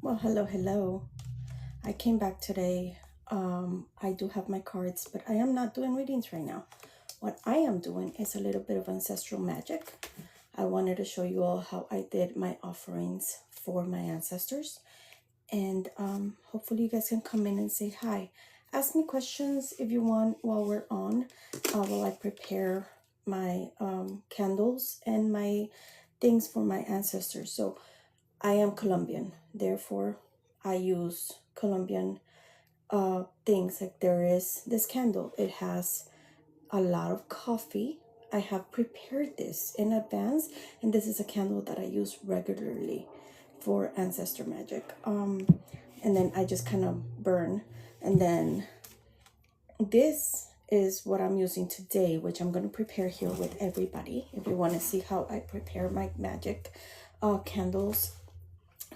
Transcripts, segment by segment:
Well, hello. I came back today. I do have my cards, but I am not doing readings right now. What I am doing is a little bit of ancestral magic. I wanted to show you all how I did my offerings for my ancestors. And hopefully you guys can come in and say hi. Ask me questions if you want while we're on, while I prepare my candles and my things for my ancestors. So I am Colombian, therefore I use Colombian things. Like there is this candle, it has a lot of coffee. I have prepared this in advance, and this is a candle that I use regularly for ancestor magic. And then I just kind of burn, and then this is what I'm using today, which I'm going to prepare here with everybody. If you want to see how I prepare my magic candles,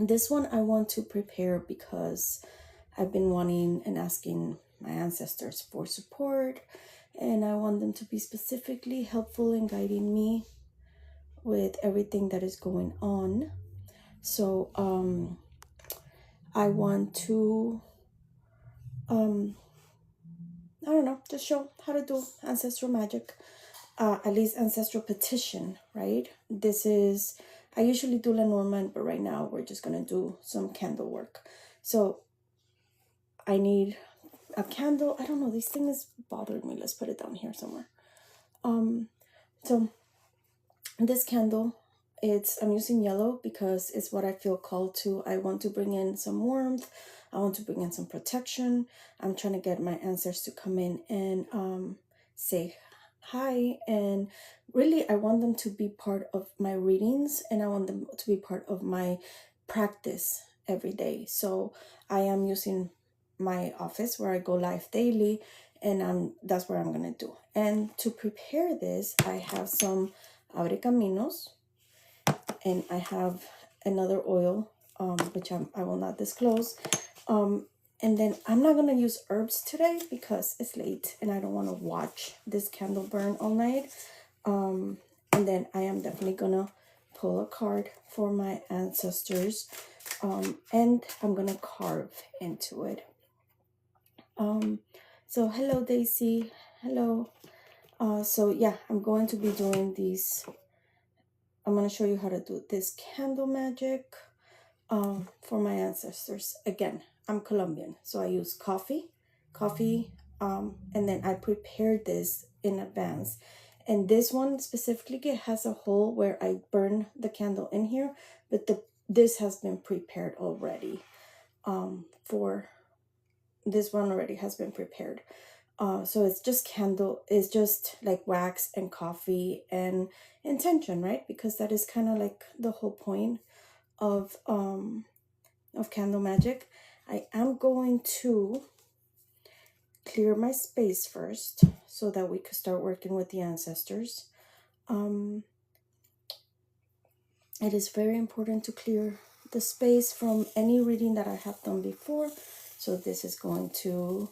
this one I want to prepare because I've been wanting and asking my ancestors for support, and I want them to be specifically helpful in guiding me with everything that is going on. So I want to I don't know, just show how to do ancestral magic, at least ancestral petition, right? This is, I usually do Lenormand, but right now we're just gonna do some candle work. So I need a candle. I don't know, this thing is bothering me. Let's put it down here somewhere. So this candle, I'm using yellow because it's what I feel called to. I want to bring in some warmth. I want to bring in some protection. I'm trying to get my ancestors to come in and say hi. And really, I want them to be part of my readings, and I want them to be part of my practice every day. So I am using my office where I go live daily, and that's where I'm gonna do. And to prepare this, I have some Abre Caminos, and I have another oil, which I will not disclose. And then I'm not gonna use herbs today because it's late and I don't want to watch this candle burn all night. And then I am definitely gonna pull a card for my ancestors, and I'm gonna carve into it. So hello Daisy, hello. So yeah, I'm going to be doing these. I'm going to show you how to do this candle magic for my ancestors. Again, I'm Colombian, so I use coffee, and then I prepared this in advance. And this one specifically, it has a hole where I burn the candle in here, but this has been prepared already. For this one already has been prepared. So it's just candle, it's just like wax and coffee and intention, right? Because that is kind of like the whole point of candle magic. I am going to clear my space first so that we could start working with the ancestors. It is very important to clear the space from any reading that I have done before. So this is going to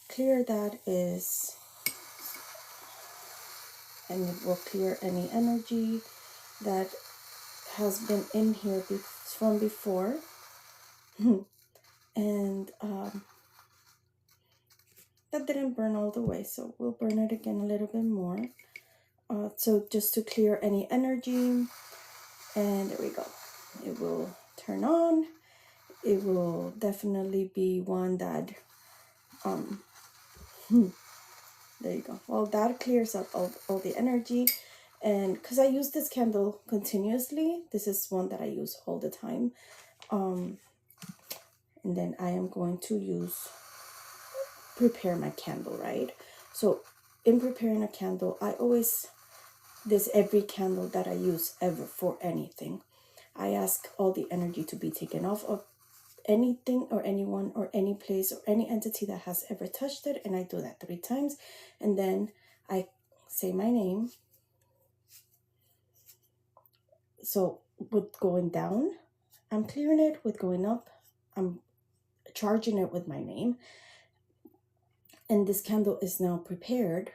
clear that is, and it will clear any energy that has been in here from before. And that didn't burn all the way, so we'll burn it again a little bit more. So just to clear any energy, and there we go. It will turn on. It will definitely be one that there you go. Well, that clears up all the energy. And because I use this candle continuously, this is one that I use all the time. And then I am going to prepare my candle, right? So in preparing a candle, every candle that I use ever for anything, I ask all the energy to be taken off of anything or anyone or any place or any entity that has ever touched it. And I do that 3 times. And then I say my name. So with going down, I'm clearing it. With going up, I'm charging it with my name. And this candle is now prepared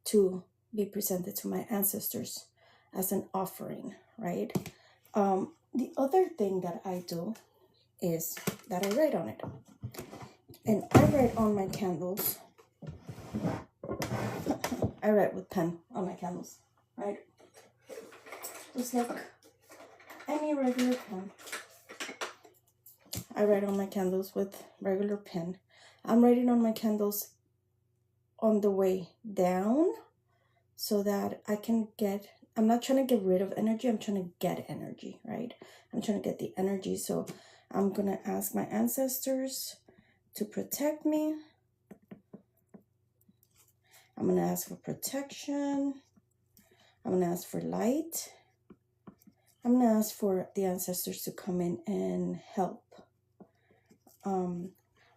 to be presented to my ancestors as an offering, right? The other thing that I do is that I write on it. And I write on my candles. I write with pen on my candles, right? Just like any regular pen. I write on my candles with regular pen. I'm writing on my candles on the way down so that I can get, I'm not trying to get rid of energy, I'm trying to get energy, right? I'm trying to get the energy. So I'm going to ask my ancestors to protect me. I'm going to ask for protection. I'm going to ask for light. I'm going to ask for the ancestors to come in and help. I'm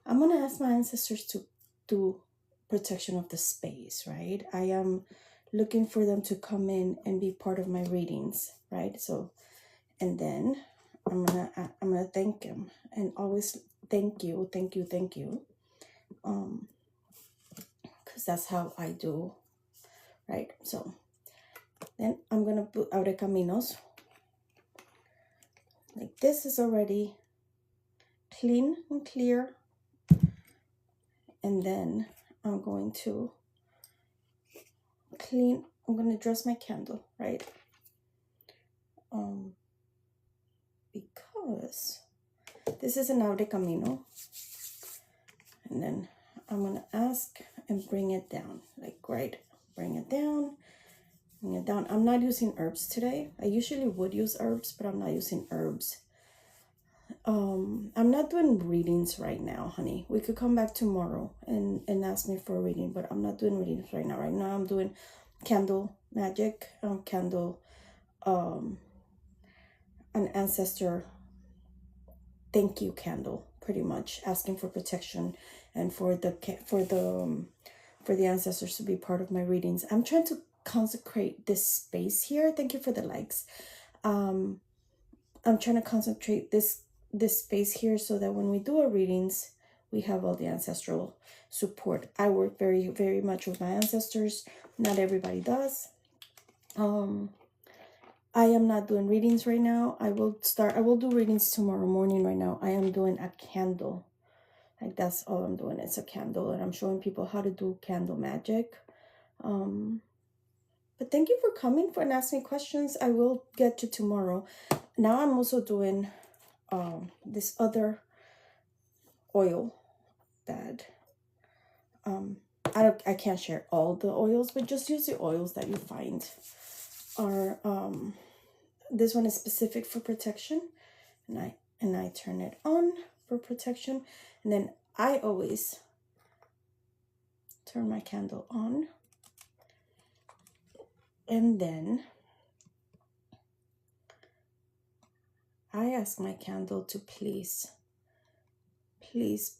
going to ask my ancestors to do protection of the space, right? I am looking for them to come in and be part of my readings, right? So, and then I'm gonna thank them and always thank you, because that's how I do, right? So then I'm gonna put Abre Caminos. Like this is already clean and clear, and then I'm going to I'm going to dress my candle, right? Because this is an Abre Camino. And then I'm going to ask and bring it down. Like, right, bring it down. I'm not using herbs today. I usually would use herbs, but I'm not using herbs. I'm not doing readings right now, honey. We could come back tomorrow and ask me for a reading, but I'm not doing readings right now. Right now I'm doing candle magic, candle, an ancestor thank you candle, pretty much asking for protection and for the ancestors to be part of my readings. I'm trying to consecrate this space here. Thank you for the likes. I'm trying to concentrate this space here so that when we do our readings, we have all the ancestral support. I work very, very much with my ancestors. Not everybody does. I am not doing readings right now. I will do readings tomorrow morning. Right now, I am doing a candle. Like that's all I'm doing. It's a candle, and I'm showing people how to do candle magic. But thank you for coming and asking questions. I will get to tomorrow. Now I'm also doing this other oil that I can't share all the oils, but just use the oils that you find are this one is specific for protection, and I turn it on for protection, and then I always turn my candle on, and then I ask my candle to please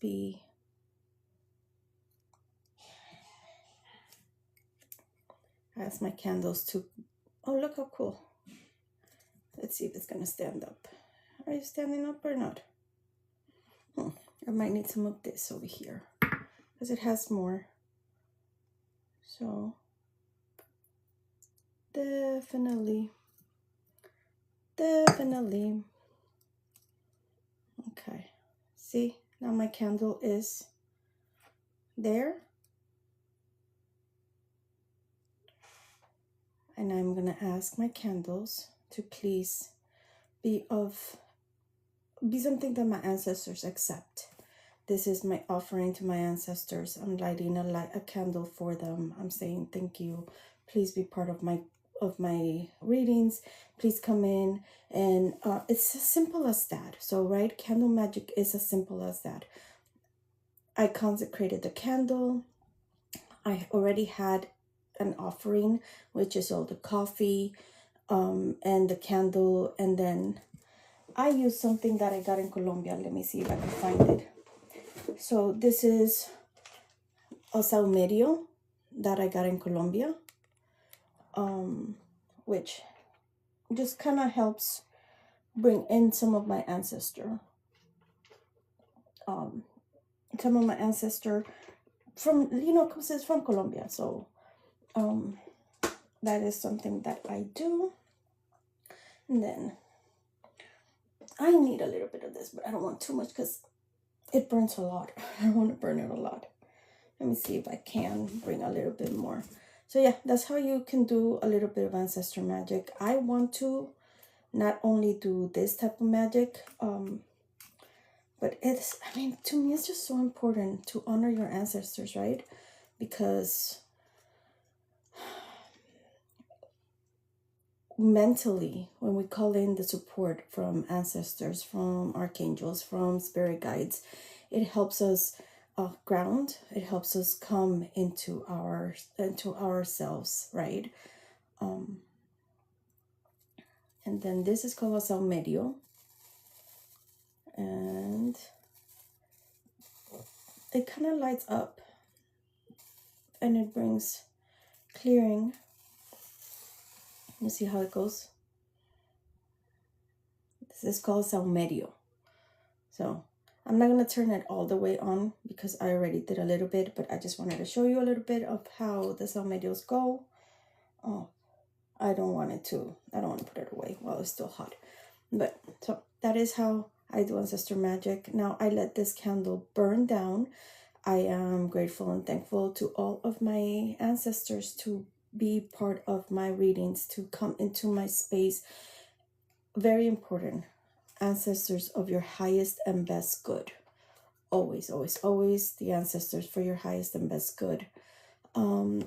be I ask my candles to, oh, look how cool. Let's see if it's gonna stand up. Are you standing up or not? I might need some of this over here because it has more. So definitely. Okay. See, now my candle is there. And I'm gonna ask my candles to please be something that my ancestors accept. This is my offering to my ancestors. I'm lighting a candle for them. I'm saying thank you. Please be part of my readings. Please come in, and it's as simple as that. So right, candle magic is as simple as that. I consecrated the candle. I already had an offering, which is all the coffee and the candle, and then I use something that I got in Colombia. Let me see if I can find it. So this is a saumerio that I got in Colombia, which just kind of helps bring in some of my ancestor. Some of my ancestor from, because it's from Colombia. So that is something that I do. And then I need a little bit of this, but I don't want too much because it burns a lot. I don't want to burn it a lot. Let me see if I can bring a little bit more. So yeah, that's how you can do a little bit of ancestor magic. I want to not only do this type of magic, but it's, I mean, to me, it's just so important to honor your ancestors, right? Because mentally, when we call in the support from ancestors, from archangels, from spirit guides, it helps us ground. It helps us come into ourselves, right? And then this is called a salmerio, and it kind of lights up, and it brings clearing. You see how it goes? This is called salmerio. So I'm not going to turn it all the way on because I already did a little bit, but I just wanted to show you a little bit of how the salmerios go. Oh, I don't want to put it away while it's still hot. But so that is how I do ancestor magic. Now I let this candle burn down. I am grateful and thankful to all of my ancestors to be part of my readings, to come into my space. Very important. Ancestors of your highest and best good. Always, always, always the ancestors for your highest and best good.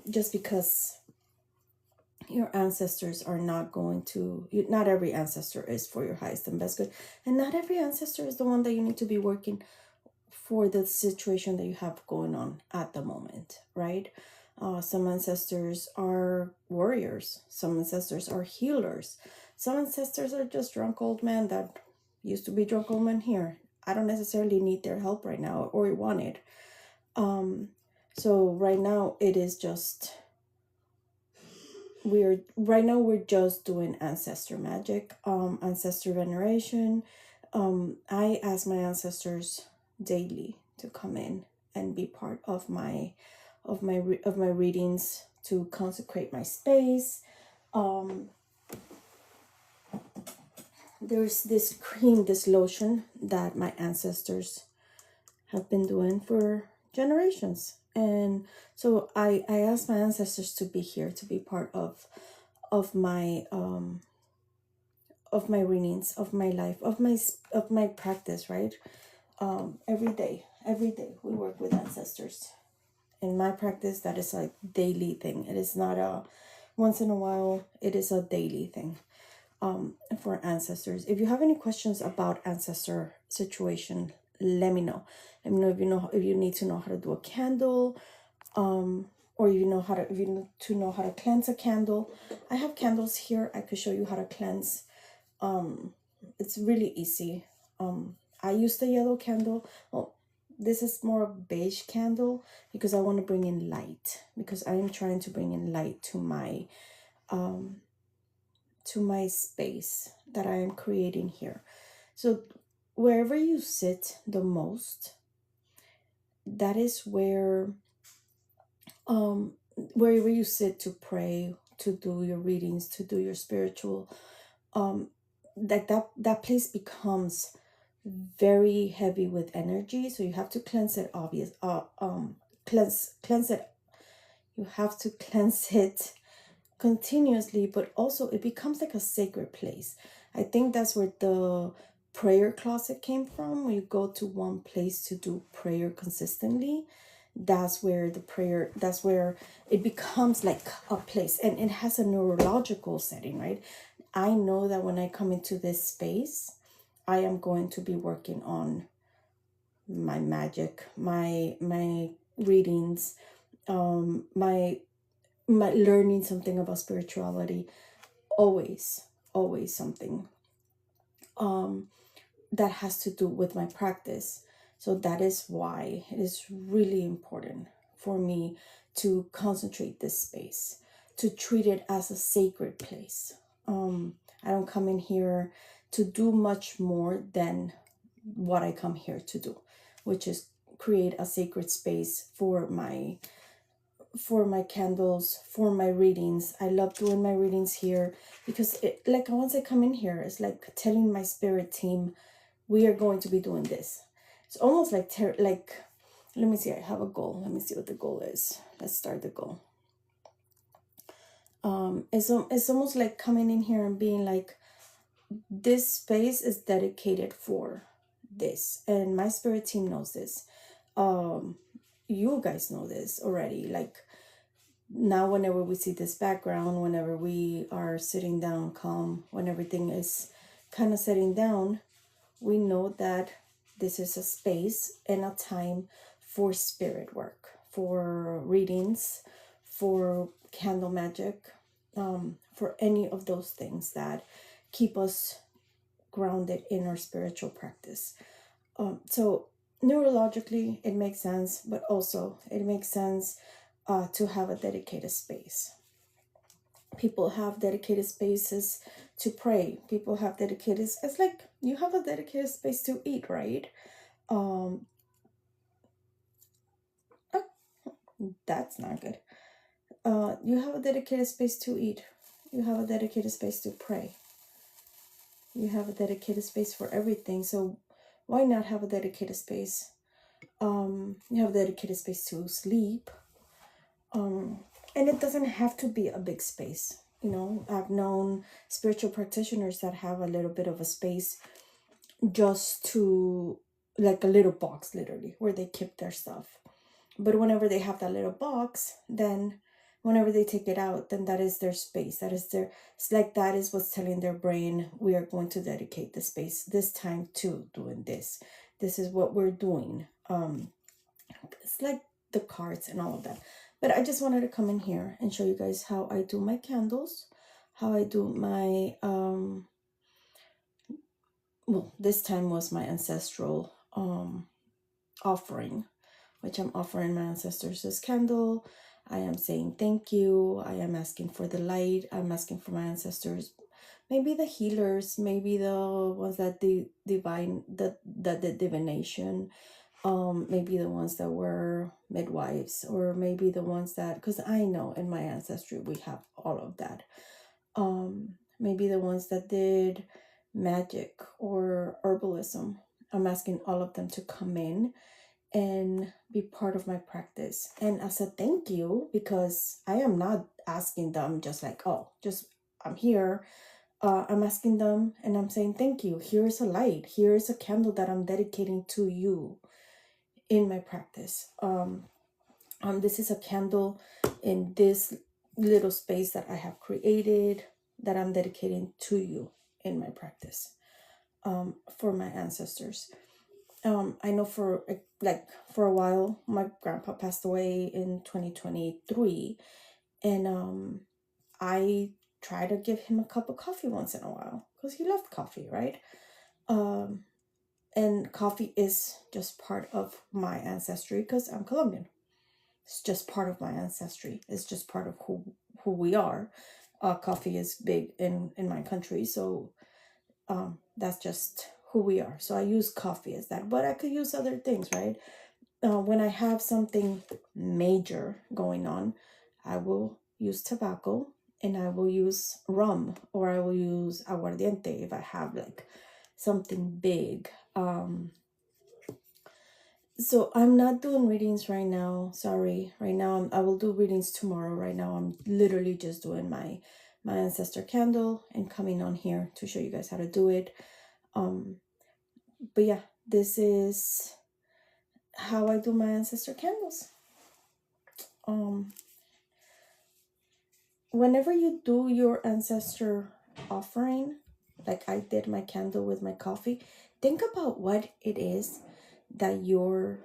Just because your ancestors are not going to, not every ancestor is for your highest and best good, and not every ancestor is the one that you need to be working for the situation that you have going on at the moment, right? Some ancestors are warriors, some ancestors are healers, some ancestors are just drunk old men that used to be drunk old men here. I don't necessarily need their help right now or want it. So right now it is just, we're just doing ancestor magic, ancestor veneration. I ask my ancestors daily to come in and be part of my readings, to consecrate my space. There's this cream, this lotion that my ancestors have been doing for generations, and so I asked my ancestors to be here, to be part of my readings, of my life, of my practice, right? Every day we work with ancestors. In my practice, that is a daily thing. It is not a once in a while, it is a daily thing. For ancestors, if you have any questions about ancestor situation, let me know. Let me know if you need to know how to do a candle, or if you need to know how to cleanse a candle. I have candles here. I could show you how to cleanse. It's really easy. I use the yellow candle. Well, this is more of beige candle because I want to bring in light, because I am trying to bring in light to my space that I am creating here. So wherever you sit the most, that is where wherever you sit to pray, to do your readings, to do your spiritual, that place becomes very heavy with energy. So you have to cleanse it, cleanse it. You have to cleanse it continuously, but also it becomes like a sacred place. I think that's where the prayer closet came from. When you go to one place to do prayer consistently, that's where it becomes like a place, and it has a neurological setting, right? I know that when I come into this space, I am going to be working on my magic, my readings, my learning something about spirituality. Always something that has to do with my practice. So that is why it is really important for me to concentrate this space, to treat it as a sacred place. I don't come in here to do much more than what I come here to do, which is create a sacred space for my for my candles, for my readings. I love doing my readings here because like once I come in here, it's like telling my spirit team, we are going to be doing this. It's almost like let me see, I have a goal. Let me see what the goal is. Let's start the goal. It's almost like coming in here and being like, this space is dedicated for this, and my spirit team knows this. You guys know this already. Like, now whenever we see this background, whenever we are sitting down calm, when everything is kind of sitting down, we know that this is a space and a time for spirit work, for readings, for candle magic, for any of those things that keep us grounded in our spiritual practice. So neurologically, it makes sense, but also it makes sense to have a dedicated space. People have dedicated spaces to pray. People have dedicated, it's like you have a dedicated space to eat, right? Um, oh, that's not good. You have a dedicated space to eat. You have a dedicated space to pray. You have a dedicated space for everything. So why not have a dedicated space? You have a dedicated space to sleep. And it doesn't have to be a big space. You know, I've known spiritual practitioners that have a little bit of a space just to, like a little box, literally, where they keep their stuff. But whenever they have that little box, then whenever they take it out, then that is their space. That is their, it's like that is what's telling their brain, we are going to dedicate the space this time to doing this. This is what we're doing. It's like the cards and all of that. But I just wanted to come in here and show you guys how I do my candles, how I do my, well, this time was my ancestral offering, which I'm offering my ancestors this candle. I am saying thank you. I am asking for the light. I'm asking for my ancestors, maybe the healers, maybe the ones that the divine, the divination, maybe the ones that were midwives, or maybe the ones that, because I know in my ancestry we have all of that. Maybe the ones that did magic or herbalism. I'm asking all of them to come in and be part of my practice. And as a thank you, because I am not asking them just like, oh, just I'm here. I'm asking them and I'm saying thank you. Here's a light. Here's a candle that I'm dedicating to you in my practice. This is a candle in this little space that I have created that I'm dedicating to you in my practice, for my ancestors. I know for a while, my grandpa passed away in 2023, and I try to give him a cup of coffee once in a while because he loved coffee, right? And coffee is just part of my ancestry because I'm Colombian. It's just part of my ancestry. It's just part of who we are. Coffee is big in my country, so that's just who we are. So I use coffee as that, but I could use other things, right? When I have something major going on, I will use tobacco and I will use rum, or I will use aguardiente if I have like something big. So I'm not doing readings right now. Sorry. Right now I will do readings tomorrow. Right now I'm literally just doing my ancestor candle and coming on here to show you guys how to do it. But yeah, this is how I do my ancestor candles. Whenever you do your ancestor offering, like I did my candle with my coffee, think about what it is that your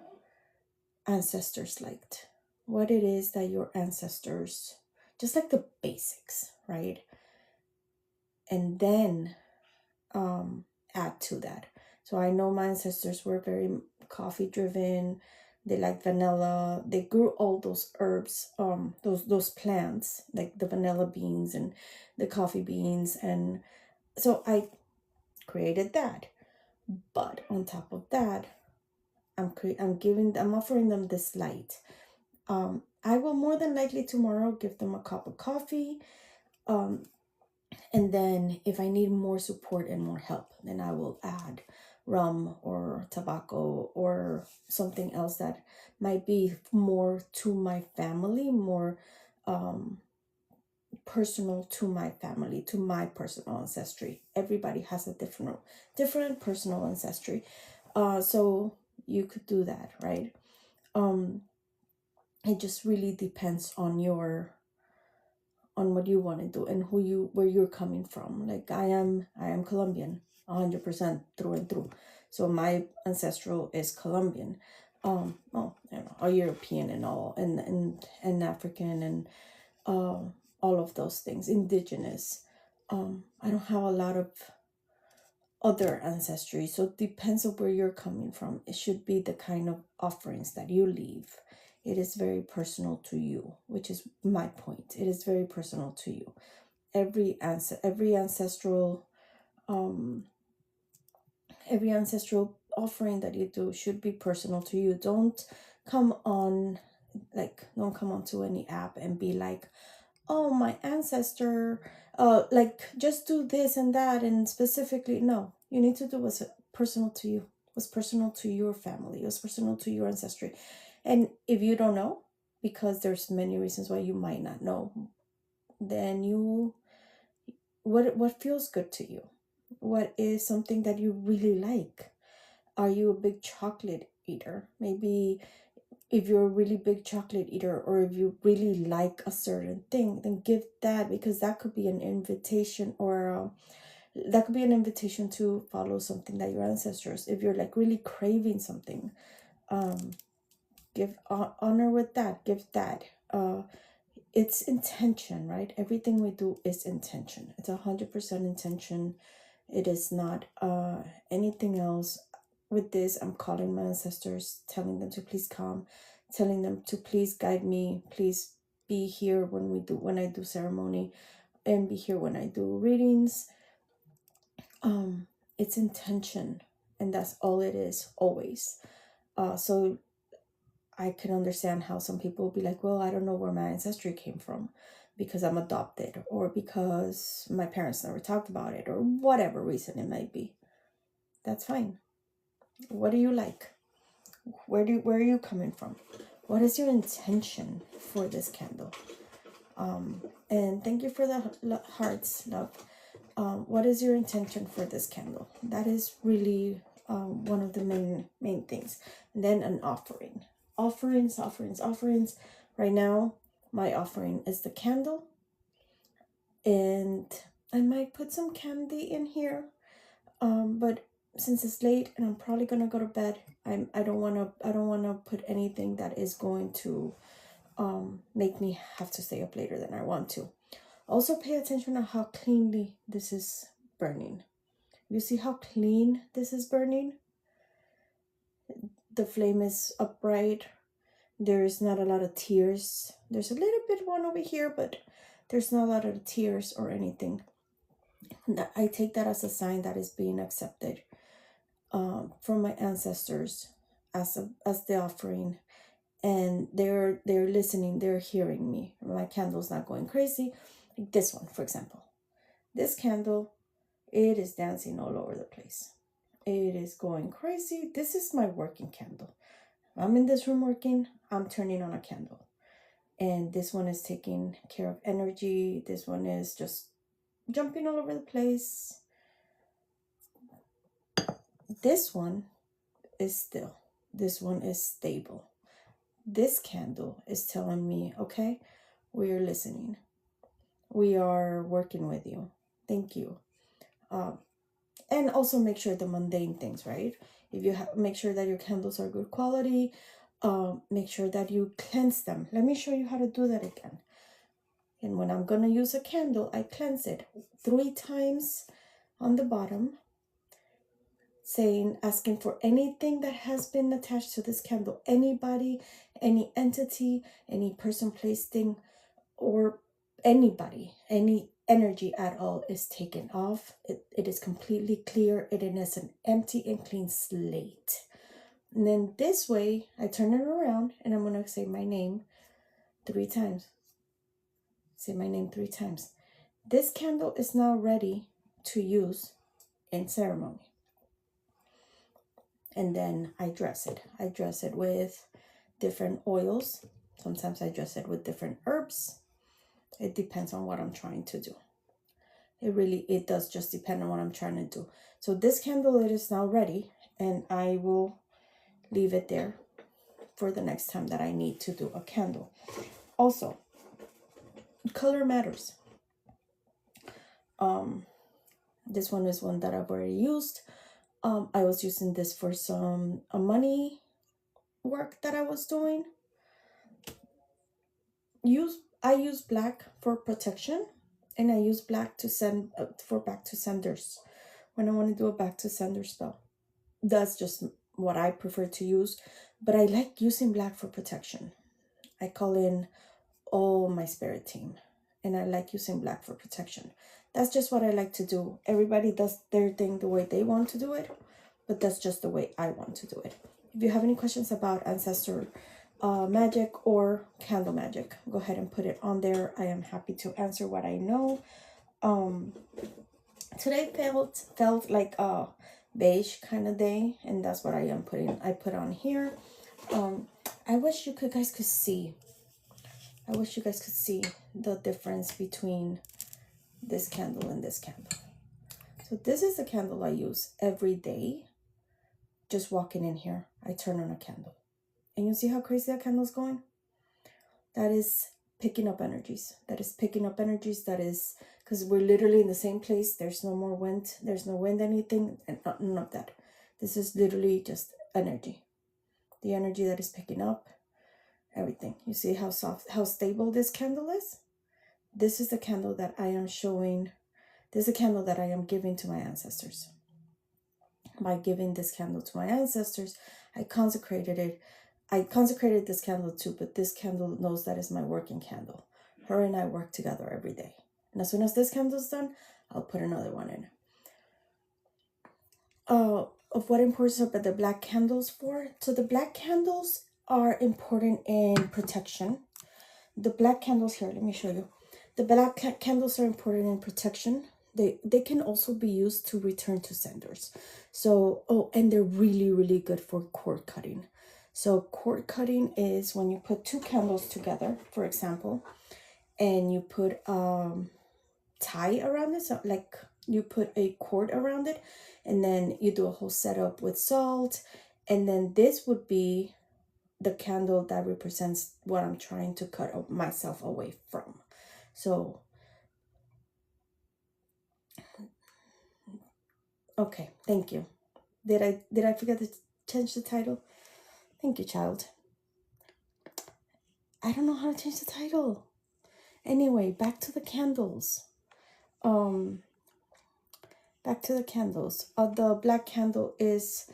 ancestors liked, what it is that your ancestors, just like the basics, right? And then add to that. So I know my ancestors were very coffee driven. They like vanilla. They grew all those herbs, those plants, like the vanilla beans and the coffee beans, and so I created that. But on top of that, I'm offering them this light. I will more than likely tomorrow give them a cup of coffee. And then if I need more support and more help, then I will add rum or tobacco or something else that might be more to my family, more personal to my family, to my personal ancestry. Everybody has a different personal ancestry. So you could do that, right? It just really depends on what you want to do and where you're coming from. Like I am Colombian 100% through and through, so my ancestral is Colombian. Well, you know, a European and all, and African, and all of those things, indigenous. I don't have a lot of other ancestry, so it depends on where you're coming from. It should be the kind of offerings that you leave. It is very personal to you, which is my point. It is very personal to you. Every ancestral offering that you do should be personal to you. Don't come on to any app and be like, oh, my ancestor, like just do this and that, and specifically, no, you need to do what's personal to you, what's personal to your family, what's personal to your ancestry. And if you don't know, because there's many reasons why you might not know, then what feels good to you? What is something that you really like? Are you a big chocolate eater? Maybe if you're a really big chocolate eater, or if you really like a certain thing, then give that, because that could be an invitation, or that could be an invitation to follow something that your ancestors, if you're like really craving something, give honor with that, give that. It's intention, right? Everything we do is intention. It's 100% intention. It is not anything else. With this, I'm calling my ancestors, telling them to please come, telling them to please guide me, please be here when I do ceremony, and be here when I do readings. It's intention, and that's all it is, always. So I can understand how some people will be like, well, I don't know where my ancestry came from because I'm adopted, or because my parents never talked about it, or whatever reason it might be. That's fine. What do you like? Where are you coming from? What is your intention for this candle? And thank you for the hearts, love. What is your intention for this candle? That is really one of the main things. And then an offering. Offerings. Right now, my offering is the candle. And I might put some candy in here. But since it's late and I'm probably gonna go to bed, I don't wanna put anything that is going to make me have to stay up later than I want to. Also, pay attention to how cleanly this is burning. You see how clean this is burning? The flame is upright. There's not a lot of tears. There's a little bit one over here, but there's not a lot of tears or anything. I take that as a sign that is being accepted from my ancestors as the offering, and they're listening, they're hearing me. My candle's not going crazy. Like this one, for example. This candle, it is dancing all over the place. It is going crazy. This is my working candle. I'm in this room working, I'm turning on a candle. And this one is taking care of energy. This one is just jumping all over the place. This one is still. This one is stable. This candle is telling me, okay, we are listening. We are working with you. Thank you. And also make sure the mundane things, right? If you make sure that your candles are good quality, make sure that you cleanse them. Let me show you how to do that again. And when I'm going to use a candle, I cleanse it 3 times on the bottom, asking for anything that has been attached to this candle. Anybody, any entity, any person, place, thing, or anybody, any energy at all is taken off. It is completely clear. It is an empty and clean slate. And then this way, I turn it around and I'm going to say my name. 3 times. Say my name 3 times. This candle is now ready to use in ceremony. And then I dress it. I dress it with different oils. Sometimes I dress it with different herbs. It depends on what I'm trying to do. It does just depend on what I'm trying to do. So this candle, it is now ready, and I will leave it there for the next time that I need to do a candle. Also, color matters. This one is one that I've already used. I was using this for some money work that I was doing. I use black for protection, and I use black to send for back to senders when I want to do a back to sender spell. That's just what I prefer to use, but I like using black for protection. I call in all my spirit team, and I like using black for protection. That's just what I like to do. Everybody does their thing the way they want to do it, but that's just the way I want to do it. If you have any questions about ancestor magic or candle magic, go ahead and put it on there. I am happy to answer what I know. Today felt like a beige kind of day, and that's what I put on here. I wish you guys could see. I wish you guys could see the difference between this candle and this candle. So this is the candle I use every day. Just walking in here, I turn on a candle. And you see how crazy that candle's going? That is picking up energies. That is picking up energies. That is, because we're literally in the same place. There's no more wind. There's no wind anything. And none of that. This is literally just energy. The energy that is picking up everything. You see how soft, how stable this candle is? This is the candle that I am showing. This is a candle that I am giving to my ancestors. By giving this candle to my ancestors, I consecrated it. I consecrated this candle too, but this candle knows that is my working candle. Her and I work together every day. And as soon as this candle's done, I'll put another one in. Of what importance are the black candles for? So the black candles are important in protection. The black candles here, let me show you. The black candles are important in protection. They can also be used to return to senders. So, and they're really, really good for cord cutting. So cord cutting is when you put 2 candles together, for example, and you put tie around it. So like you put a cord around it, and then you do a whole setup with salt. And then this would be the candle that represents what I'm trying to cut myself away from. So, okay, thank you. Did I forget to change the title? Thank you, child. I don't know how to change the title. Anyway, back to the candles. Back to the candles. The black candle is,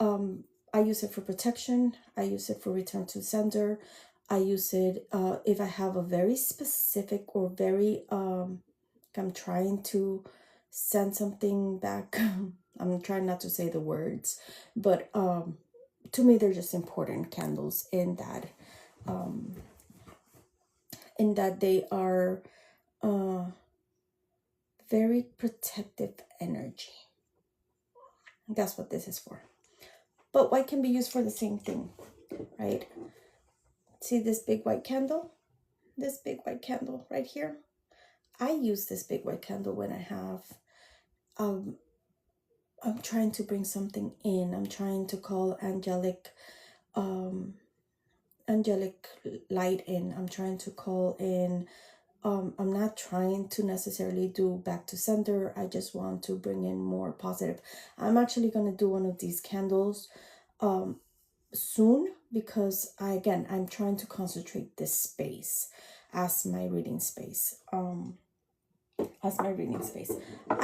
I use it for protection. I use it for return to sender. I use it if I have a very specific or very, I'm trying to send something back. I'm trying not to say the words, but to me, they're just important candles in that they are very protective energy. That's what this is for. But white can be used for the same thing, right? See this big white candle? This big white candle right here? I use this big white candle when I have, I'm trying to bring something in. I'm trying to call angelic light in. I'm trying to call in, I'm not trying to necessarily do back to center. I just want to bring in more positive. I'm actually going to do one of these candles soon, because I'm trying to concentrate this space as my reading space. I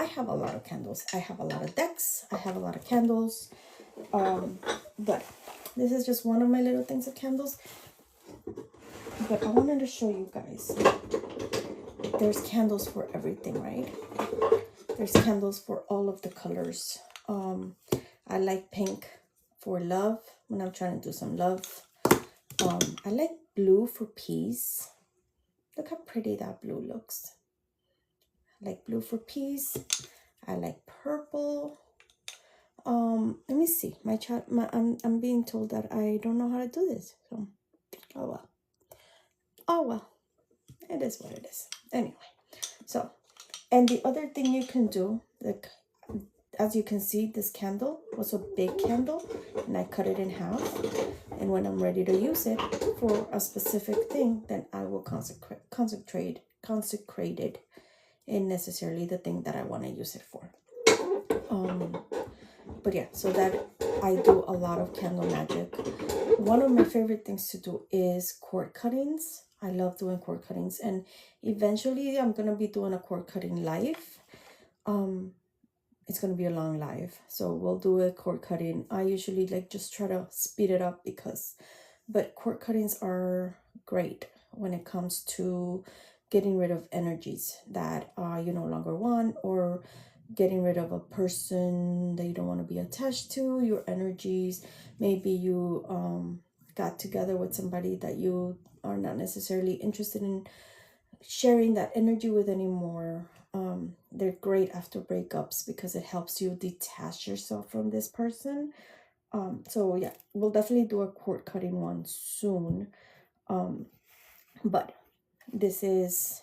have a lot of candles. I have a lot of decks. I have a lot of candles. But this is just one of my little things of candles. But I wanted to show you guys. There's candles for everything, right? There's candles for all of the colors. I like pink for love when I'm trying to do some love. I like blue for peace. Look how pretty that blue looks. I like blue for peace. I like purple. Let me see. I'm being told that I don't know how to do this. So, oh well. Oh well. It is what it is. Anyway, so, and the other thing you can do, like, as you can see, this candle was a big candle, and I cut it in half. And when I'm ready to use it for a specific thing, then I will consecrate it in necessarily the thing that I want to use it for. But yeah, so that I do a lot of candle magic. One of my favorite things to do is cord cuttings. I love doing cord cuttings, and eventually I'm gonna be doing a cord cutting live. It's gonna be a long live, so we'll do a cord cutting. I usually like just try to speed it up but cord cuttings are great when it comes to getting rid of energies that you no longer want, or getting rid of a person that you don't want to be attached to, your energies. Maybe you got together with somebody that you are not necessarily interested in sharing that energy with anymore. They're great after breakups because it helps you detach yourself from this person. So yeah, we'll definitely do a cord cutting one soon. But this is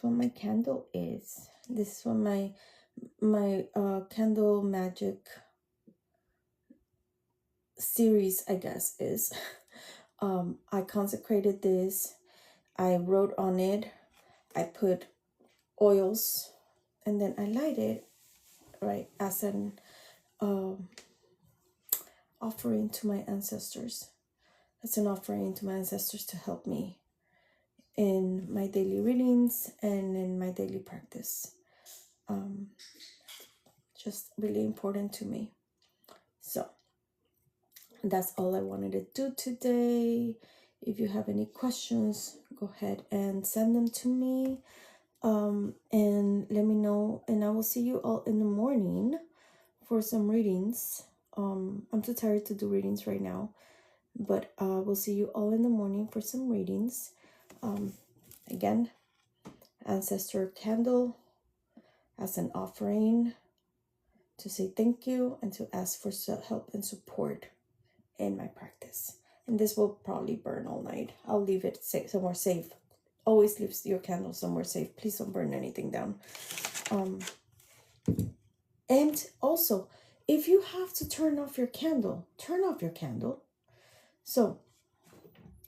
what my candle is. This is what my candle magic series, I guess, is. I consecrated this. I wrote on it. I put oils, and then I light it, right, as an offering to my ancestors. It's an offering to my ancestors to help me in my daily readings and in my daily practice. Just really important to me. So that's all I wanted to do today. If you have any questions, go ahead and send them to me. And let me know, and I will see you all in the morning for some readings. I'm too tired to do readings right now, but we'll see you all in the morning for some readings. Again, Ancestor candle as an offering to say thank you and to ask for help and support in my practice. And this will probably burn all night. I'll leave it somewhere safe. Always leave your candle somewhere safe. Please don't burn anything down. And also, if you have to turn off your candle, turn off your candle. So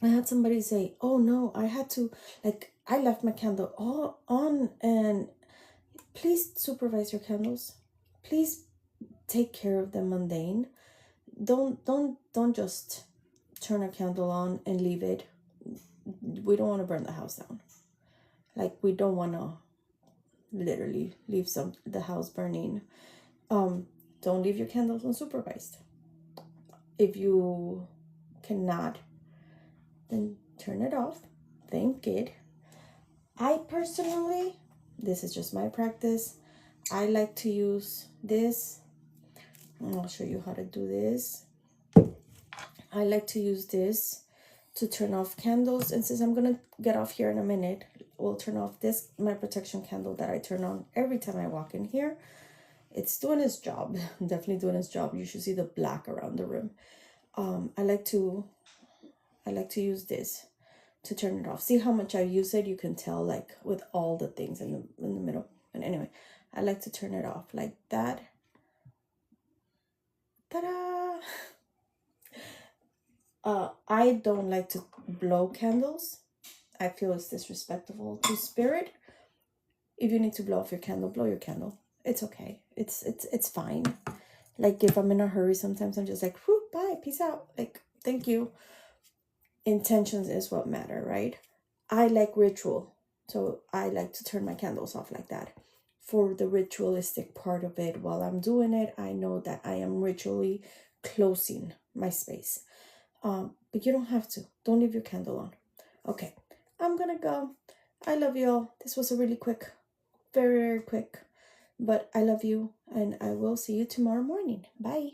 I had somebody say, oh no, I had to, like, I left my candle all on. And please supervise your candles. Please take care of the mundane. Don't just turn a candle on and leave it. We don't want to burn the house down. Like, we don't want to literally leave the house burning. Don't leave your candles unsupervised. If you cannot, then turn it off. Thank it. I personally, this is just my practice, I like to use this. I'll show you how to do this. I like to use this to turn off candles. And since I'm going to get off here in a minute, we'll turn off this, my protection candle that I turn on every time I walk in here. It's doing its job. Definitely doing its job. You should see the black around the room. I like to use this to turn it off. See how much I use it? You can tell, like, with all the things in the middle. And anyway, I like to turn it off like that. Ta-da! I don't like to blow candles. I feel it's disrespectful to spirit. If you need to blow off your candle, blow your candle. It's okay. It's fine. Like, if I'm in a hurry, sometimes I'm just like, whoo, bye, peace out. Like, thank you. Intentions is what matter, right? I like ritual. So I like to turn my candles off like that. For the ritualistic part of it, while I'm doing it, I know that I am ritually closing my space. But you don't have to. Don't leave your candle on. Okay, I'm gonna go. I love you all. This was a really quick, very, very quick, but I love you, and I will see you tomorrow morning. Bye.